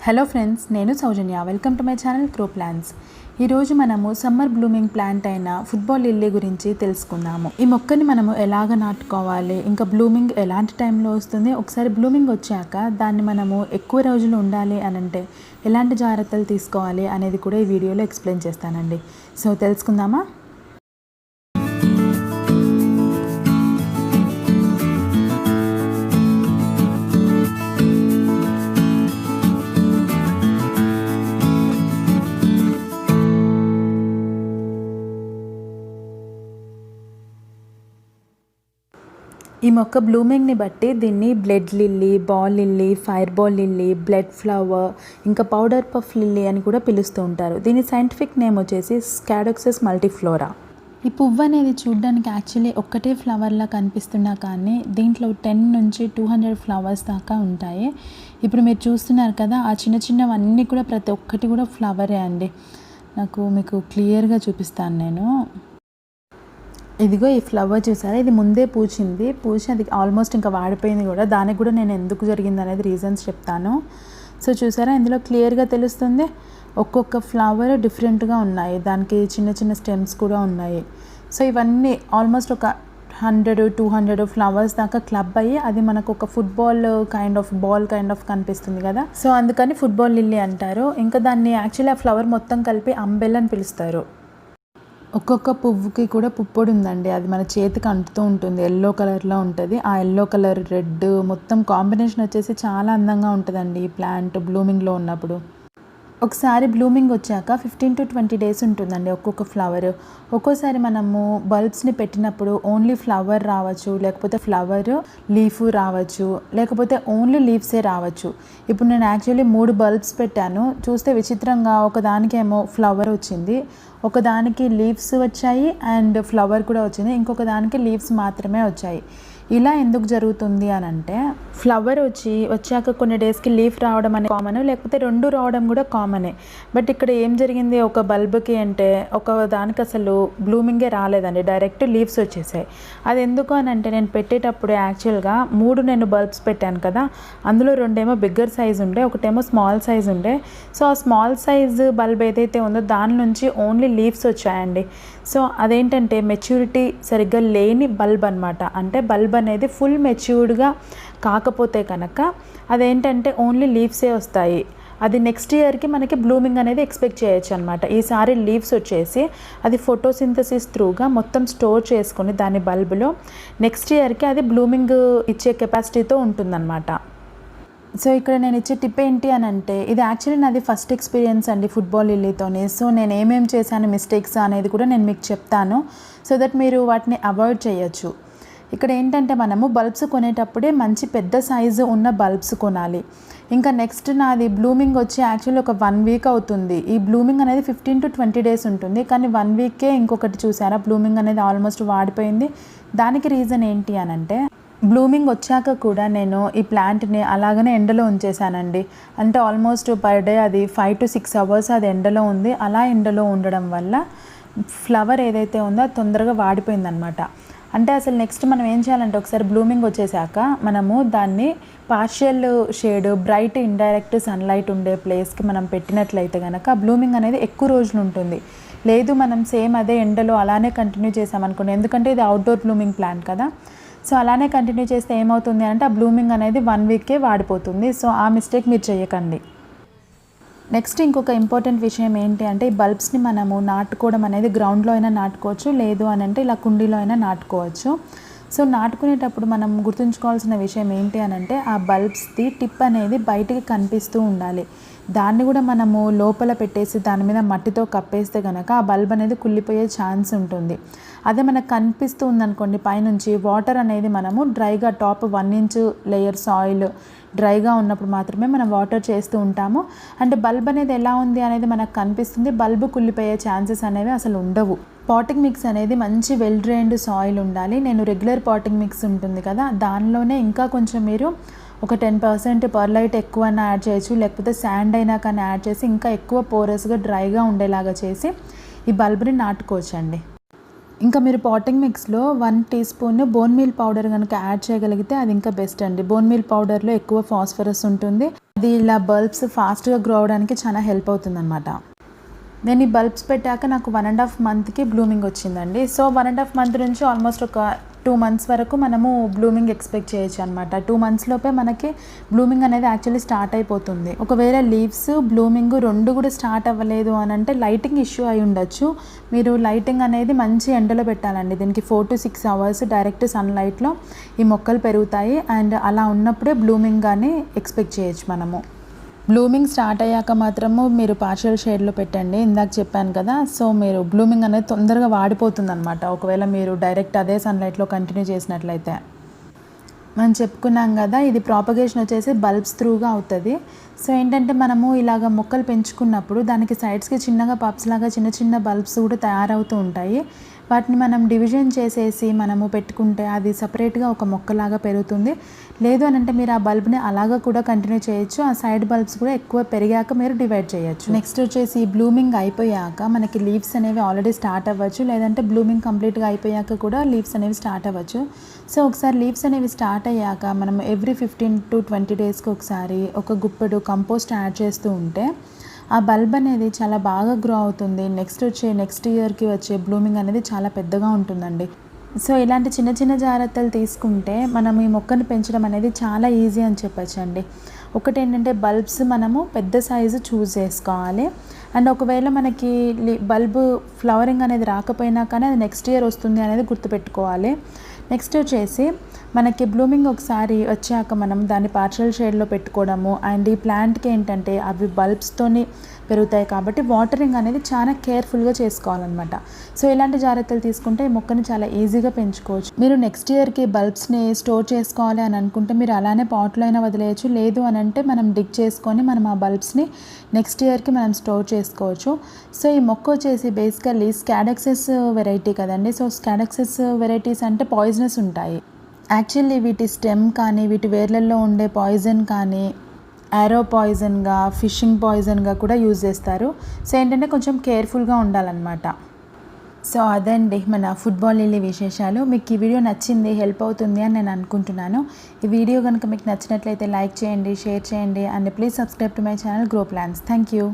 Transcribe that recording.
Hello friends, నేను Soujanya. Welcome to my channel Grow Plants. ఈరోజు మనము సమ్మర్ బ్లూమింగ్ ప్లాంట్ అయిన ఫుట్బాల్ లిల్లీ గురించి తెలుసుకుందాము. ఈ మొక్కని మనము ఎలాగ నాటుకోవాలి, ఇంకా బ్లూమింగ్ ఎలాంటి టైంలో వస్తుంది, ఒకసారి బ్లూమింగ్ వచ్చాక దాన్ని మనము ఎక్కువ రోజులు ఉండాలి అని అంటే ఎలాంటి జాగ్రత్తలు తీసుకోవాలి అనేది కూడా ఈ వీడియోలో ఎక్స్ప్లెయిన్ చేస్తానండి. సో తెలుసుకుందామా? ఈ మొక్క బ్లూమింగ్ని బట్టి దీన్ని blood lily, ball lily, fire ball lily, blood flower, ఇంకా పౌడర్ పఫ్ లిల్లీ అని కూడా పిలుస్తూ ఉంటారు. దీని సైంటిఫిక్ నేమ్ వచ్చేసి స్కాడోక్సస్ మల్టీఫ్లోరా. ఈ పువ్వు అనేది చూడడానికి యాక్చువల్లీ ఒక్కటే ఫ్లవర్లా కనిపిస్తున్నా కానీ దీంట్లో 10 నుంచి 200 ఫ్లవర్స్ దాకా ఉంటాయి. ఇప్పుడు మీరు చూస్తున్నారు కదా, ఆ చిన్న చిన్నవన్నీ కూడా ప్రతి ఒక్కటి కూడా ఫ్లవరే అండి. మీకు క్లియర్గా చూపిస్తాను నేను. ఇదిగో ఈ ఫ్లవర్ చూసారా, ఇది ముందే పూచి అది ఆల్మోస్ట్ ఇంకా వాడిపోయింది కూడా. దానికి కూడా నేను ఎందుకు జరిగింది అనేది రీజన్స్ చెప్తాను. సో చూసారా, ఇందులో క్లియర్గా తెలుస్తుంది. ఒక్కొక్క ఫ్లవర్ డిఫరెంట్గా ఉన్నాయి, దానికి చిన్న చిన్న స్టెమ్స్ కూడా ఉన్నాయి. సో ఇవన్నీ ఆల్మోస్ట్ ఒక 100-200 ఫ్లవర్స్ దాకా క్లబ్ అయ్యి అది మనకు ఒక ఫుట్బాల్ బాల్ కైండ్ ఆఫ్ కనిపిస్తుంది కదా. సో అందుకని ఫుట్బాల్ లిల్లీ అంటారు. ఇంకా దాన్ని యాక్చువల్లీ ఆ ఫ్లవర్ మొత్తం కలిపి అంబెల్ అని పిలుస్తారు. ఒక్కొక్క పువ్వుకి కూడా పుప్పొడి ఉందండి, అది మన చేతికి అంటుతూ ఉంటుంది. ఎల్లో కలర్లో ఉంటుంది. ఆ ఎల్లో కలర్, రెడ్ మొత్తం కాంబినేషన్ వచ్చేసి చాలా అందంగా ఉంటుందండి ఈ ప్లాంట్ బ్లూమింగ్లో ఉన్నప్పుడు. ఒకసారి బ్లూమింగ్ వచ్చాక 15 to 20 డేస్ ఉంటుందండి ఒక్కొక్క ఫ్లవర్. ఒక్కోసారి మనము బల్బ్స్ని పెట్టినప్పుడు ఓన్లీ ఫ్లవర్ రావచ్చు, లేకపోతే ఫ్లవర్ లీఫ్ రావచ్చు, లేకపోతే ఓన్లీ లీవ్సే రావచ్చు. ఇప్పుడు నేను యాక్చువల్లీ 3 బల్బ్స్ పెట్టాను. చూస్తే విచిత్రంగా ఒకదానికేమో ఫ్లవర్ వచ్చింది, ఒకదానికి లీవ్స్ వచ్చాయి అండ్ ఫ్లవర్ కూడా వచ్చింది, ఇంకొక దానికి లీవ్స్ మాత్రమే వచ్చాయి. ఇలా ఎందుకు జరుగుతుంది అని అంటే, ఫ్లవర్ వచ్చాక కొన్ని డేస్కి లీఫ్ రావడం అనేది కామన్, లేకపోతే 2 రావడం కూడా కామనే. బట్ ఇక్కడ ఏం జరిగింది, ఒక బల్బ్కి అంటే ఒక దానికి అసలు బ్లూమింగే రాలేదండి, డైరెక్ట్ లీవ్స్ వచ్చేసాయి. అది ఎందుకు అని అంటే, నేను పెట్టేటప్పుడు యాక్చువల్గా 3 నేను బల్బ్స్ పెట్టాను కదా, అందులో 2 బిగ్గర్ సైజ్ ఉండే, ఒకటేమో స్మాల్ సైజ్ ఉండే. సో ఆ స్మాల్ సైజ్ బల్బ్ ఏదైతే ఉందో దాని నుంచి ఓన్లీ లీవ్స్ వచ్చాయండి. సో అదేంటంటే మెచ్యూరిటీ సరిగ్గా లేని బల్బ్ అనమాట. అంటే బల్బ్ అనేది ఫుల్ మెచ్యూర్డ్గా కాకపోతే కనుక అదేంటంటే ఓన్లీ లీవ్సే వస్తాయి. అది నెక్స్ట్ ఇయర్కి మనకి బ్లూమింగ్ అనేది ఎక్స్పెక్ట్ చేయొచ్చు అనమాట. ఈసారి లీవ్స్ వచ్చేసి అది ఫోటోసింథసిస్ త్రూగా మొత్తం స్టోర్ చేసుకొని దాని బల్బులో నెక్స్ట్ ఇయర్కి అది బ్లూమింగ్ ఇచ్చే కెపాసిటీతో ఉంటుందన్నమాట. సో ఇక్కడ నేను ఇచ్చే టిప్ ఏంటి అని అంటే, ఇది యాక్చువల్లీ నాది ఫస్ట్ ఎక్స్పీరియన్స్ అండి ఫుట్బాల్ లిల్లీతోనే. సో నేను ఏమేమి చేశాను మిస్టేక్స్ అనేది కూడా నేను మీకు చెప్తాను, సో దట్ మీరు వాటిని అవాయిడ్ చేయొచ్చు. ఇక్కడ ఏంటంటే, మనము బల్బ్స్ కొనేటప్పుడే మంచి పెద్ద సైజు ఉన్న బల్బ్స్ కొనాలి. ఇంకా నెక్స్ట్ నాది బ్లూమింగ్ వచ్చి యాక్చువల్లీ ఒక 1 వీక్ అవుతుంది. ఈ బ్లూమింగ్ అనేది 15 to 20 డేస్ ఉంటుంది, కానీ 1 వీకే ఇంకొకటి చూసారా బ్లూమింగ్ అనేది ఆల్మోస్ట్ వాడిపోయింది. దానికి రీజన్ ఏంటి అని అంటే, బ్లూమింగ్ వచ్చాక కూడా నేను ఈ ప్లాంట్ని అలాగనే ఎండలో ఉంచేసానండి. అంటే ఆల్మోస్ట్ పర్ డే అది 5 to 6 అవర్స్ అది ఎండలో ఉంది. అలా ఎండలో ఉండడం వల్ల ఫ్లవర్ ఏదైతే ఉందో అది తొందరగా వాడిపోయిందనమాట. అంటే అసలు నెక్స్ట్ మనం ఏం చేయాలంటే, ఒకసారి బ్లూమింగ్ వచ్చేసాక మనము దాన్ని partial shade, bright indirect sunlight ఉండే ప్లేస్కి మనం పెట్టినట్లయితే కనుక బ్లూమింగ్ అనేది ఎక్కువ రోజులు ఉంటుంది. లేదు మనం సేమ్ అదే ఎండలో అలానే కంటిన్యూ చేసామనుకోండి, ఎందుకంటే ఇది అవుట్డోర్ బ్లూమింగ్ ప్లాంట్ కదా. సో అలానే కంటిన్యూ చేస్తే ఏమవుతుంది అంటే, ఆ బ్లూమింగ్ అనేది 1 వీకే వాడిపోతుంది. సో ఆ మిస్టేక్ మీరు చేయకండి. నెక్స్ట్ ఇంకొక ఇంపార్టెంట్ విషయం ఏంటి అంటే, ఈ బల్బ్స్ని మనము నాటుకోవడం అనేది గ్రౌండ్లో అయినా నాటుకోవచ్చు, లేదు అని అంటే ఇలా కుండీలో అయినా నాటుకోవచ్చు. సో నాటుకునేటప్పుడు మనం గుర్తుంచుకోవాల్సిన విషయం ఏంటి అని అంటే, ఆ బల్బ్స్ది టిప్ అనేది బయటికి కనిపిస్తూ ఉండాలి. దాన్ని కూడా మనము లోపల పెట్టేసి దాని మీద మట్టితో కప్పేస్తే కనుక ఆ బల్బ్ అనేది కుళ్ళిపోయే ఛాన్స్ ఉంటుంది. అదే మనకు కనిపిస్తూ ఉందనుకోండి పైనుంచి, వాటర్ అనేది మనము డ్రైగా టాప్ 1 inch లేయర్ సాయిల్ డ్రైగా ఉన్నప్పుడు మాత్రమే మనం వాటర్ చేస్తూ ఉంటాము. అంటే బల్బ్ అనేది ఎలా ఉంది అనేది మనకు కనిపిస్తుంది, బల్బు కుళ్ళిపోయే ఛాన్సెస్ అనేవి అసలు ఉండవు. పాటింగ్ మిక్స్ అనేది మంచి వెల్ డ్రైన్డ్ సాయిల్ ఉండాలి. నేను రెగ్యులర్ పాటింగ్ మిక్స్ ఉంటుంది కదా, దానిలోనే ఇంకా కొంచెం మీరు ఒక 10% పర్లైట్ ఎక్కువ యాడ్ చేయొచ్చు, లేకపోతే శాండ్ అయినా కానీ యాడ్ చేసి ఇంకా ఎక్కువ పోరస్గా డ్రైగా ఉండేలాగా చేసి ఈ బల్బ్ని నాటుకోవచ్చండి. ఇంకా మీరు పాటింగ్ మిక్స్లో 1 teaspoon బోన్ మీల్ పౌడర్ కనుక యాడ్ చేయగలిగితే అది ఇంకా బెస్ట్ అండి. బోన్ మీల్ పౌడర్లో ఎక్కువ ఫాస్ఫరస్ ఉంటుంది, ఇది ఇలా బల్బ్స్ ఫాస్ట్గా గ్రో అవడానికి చాలా హెల్ప్ అవుతుందన్నమాట. నేను ఈ బల్బ్స్ పెట్టాక నాకు 1.5 మంత్కి బ్లూమింగ్ వచ్చిందండి. సో 1.5 మంత్ నుంచి ఆల్మోస్ట్ ఒక 2 మంత్స్ వరకు మనము బ్లూమింగ్ ఎక్స్పెక్ట్ చేయొచ్చు అనమాట. 2 మంత్స్ లోపే మనకి బ్లూమింగ్ అనేది యాక్చువల్లీ స్టార్ట్ అయిపోతుంది. ఒకవేళ లీవ్స్ బ్లూమింగ్ 2 కూడా స్టార్ట్ అవ్వలేదు అని అంటే లైటింగ్ ఇష్యూ అయి ఉండొచ్చు. మీరు లైటింగ్ అనేది మంచి ఎండలో పెట్టాలండి. దీనికి 4 to 6 అవర్స్ డైరెక్ట్ సన్లైట్లో ఈ మొక్కలు పెరుగుతాయి. అండ్ అలా ఉన్నప్పుడే బ్లూమింగ్ కానీ ఎక్స్పెక్ట్ చేయొచ్చు మనము. బ్లూమింగ్ స్టార్ట్ అయ్యాక మాత్రము మీరు పార్షియల్ షేడ్లో పెట్టండి. ఇందాక చెప్పాను కదా, సో మీరు బ్లూమింగ్ అనేది తొందరగా వాడిపోతుంది అనమాట ఒకవేళ మీరు డైరెక్ట్ అదే సన్లైట్లో కంటిన్యూ చేసినట్లయితే. మనం చెప్పుకున్నాం కదా, ఇది ప్రాపగేషన్ వచ్చేసి బల్బ్స్ త్రూగా అవుతుంది. సో ఏంటంటే మనము ఇలాగ మొక్కలు పెంచుకున్నప్పుడు దానికి సైడ్స్కి చిన్నగా పప్స్ లాగా చిన్న చిన్న బల్బ్స్ కూడా తయారవుతూ ఉంటాయి. వాటిని మనం డివిజన్ చేసేసి మనము పెట్టుకుంటే అది సపరేట్గా ఒక మొక్కలాగా పెరుగుతుంది. లేదు అని అంటే మీరు ఆ బల్బ్ని అలాగా కూడా కంటిన్యూ చేయొచ్చు. ఆ సైడ్ బల్బ్స్ కూడా ఎక్కువ పెరిగాక మీరు డివైడ్ చేయొచ్చు. నెక్స్ట్ వచ్చేసి బ్లూమింగ్ అయిపోయాక మనకి లీవ్స్ అనేవి ఆల్రెడీ స్టార్ట్ అవ్వచ్చు, లేదంటే బ్లూమింగ్ కంప్లీట్గా అయిపోయాక కూడా లీవ్స్ అనేవి స్టార్ట్ అవ్వచ్చు. సో ఒకసారి లీవ్స్ అనేవి స్టార్ట్ అయ్యాక మనం ఎవ్రీ 15 to 20 డేస్కి ఒకసారి ఒక గుప్పెడు కంపోస్ట్ యాడ్ చేస్తూ ఉంటే ఆ బల్బ్ అనేది చాలా బాగా గ్రో అవుతుంది. నెక్స్ట్ ఇయర్కి వచ్చే బ్లూమింగ్ అనేది చాలా పెద్దగా ఉంటుందండి. సో ఇలాంటి చిన్న చిన్న జాగ్రత్తలు తీసుకుంటే మనం ఈ మొక్కను పెంచడం అనేది చాలా ఈజీ అని చెప్పచ్చు అండి. ఒకటి ఏంటంటే బల్బ్స్ మనము పెద్ద సైజు చూస్ చేసుకోవాలి. అండ్ ఒకవేళ మనకి బల్బు ఫ్లవరింగ్ అనేది రాకపోయినా కానీ అది నెక్స్ట్ ఇయర్ వస్తుంది అనేది గుర్తుపెట్టుకోవాలి. నెక్స్ట్ వచ్చేసి మనకి బ్లూమింగ్ ఒకసారి వచ్చాక మనం దాన్ని పార్షియల్ షేడ్లో పెట్టుకోవడము. అండ్ ఈ ప్లాంట్కి ఏంటంటే అవి బల్బ్స్తోని పెరుగుతాయి కాబట్టి వాటరింగ్ అనేది చాలా కేర్ఫుల్గా చేసుకోవాలన్నమాట. సో ఇలాంటి జాగ్రత్తలు తీసుకుంటే ఈ మొక్కని చాలా ఈజీగా పెంచుకోవచ్చు. మీరు నెక్స్ట్ ఇయర్కి బల్బ్స్ని స్టోర్ చేసుకోవాలి అని అనుకుంటే మీరు అలానే పాట్లో అయినా వదిలేయచ్చు. లేదు అని అంటే మనం డిగ్ చేసుకొని మనం ఆ బల్బ్స్ని నెక్స్ట్ ఇయర్కి మనం స్టోర్ చేసుకోవచ్చు. సో ఈ మొక్క వచ్చేసి బేసికల్లీ స్కాడెక్సెస్ వెరైటీ కదండి. సో స్కాడెక్సెస్ వెరైటీస్ అంటే పాయిజనస్ ఉంటాయి. యాక్చువల్లీ వీటి స్టెమ్ కానీ వీటి వేర్లలో ఉండే పాయిజన్ కానీ యారో పాయిజన్గా, ఫిషింగ్ పాయిజన్గా కూడా యూజ్ చేస్తారు. సో ఏంటంటే కొంచెం కేర్ఫుల్గా ఉండాలన్నమాట. సో అదండి మన ఫుట్బాల్ లిల్లీ విశేషాలు. మీకు ఈ వీడియో నచ్చింది, హెల్ప్ అవుతుంది అని నేను అనుకుంటున్నాను. ఈ వీడియో కనుక మీకు నచ్చినట్లయితే లైక్ చేయండి, షేర్ చేయండి and please subscribe to my channel grow plans. Thank you.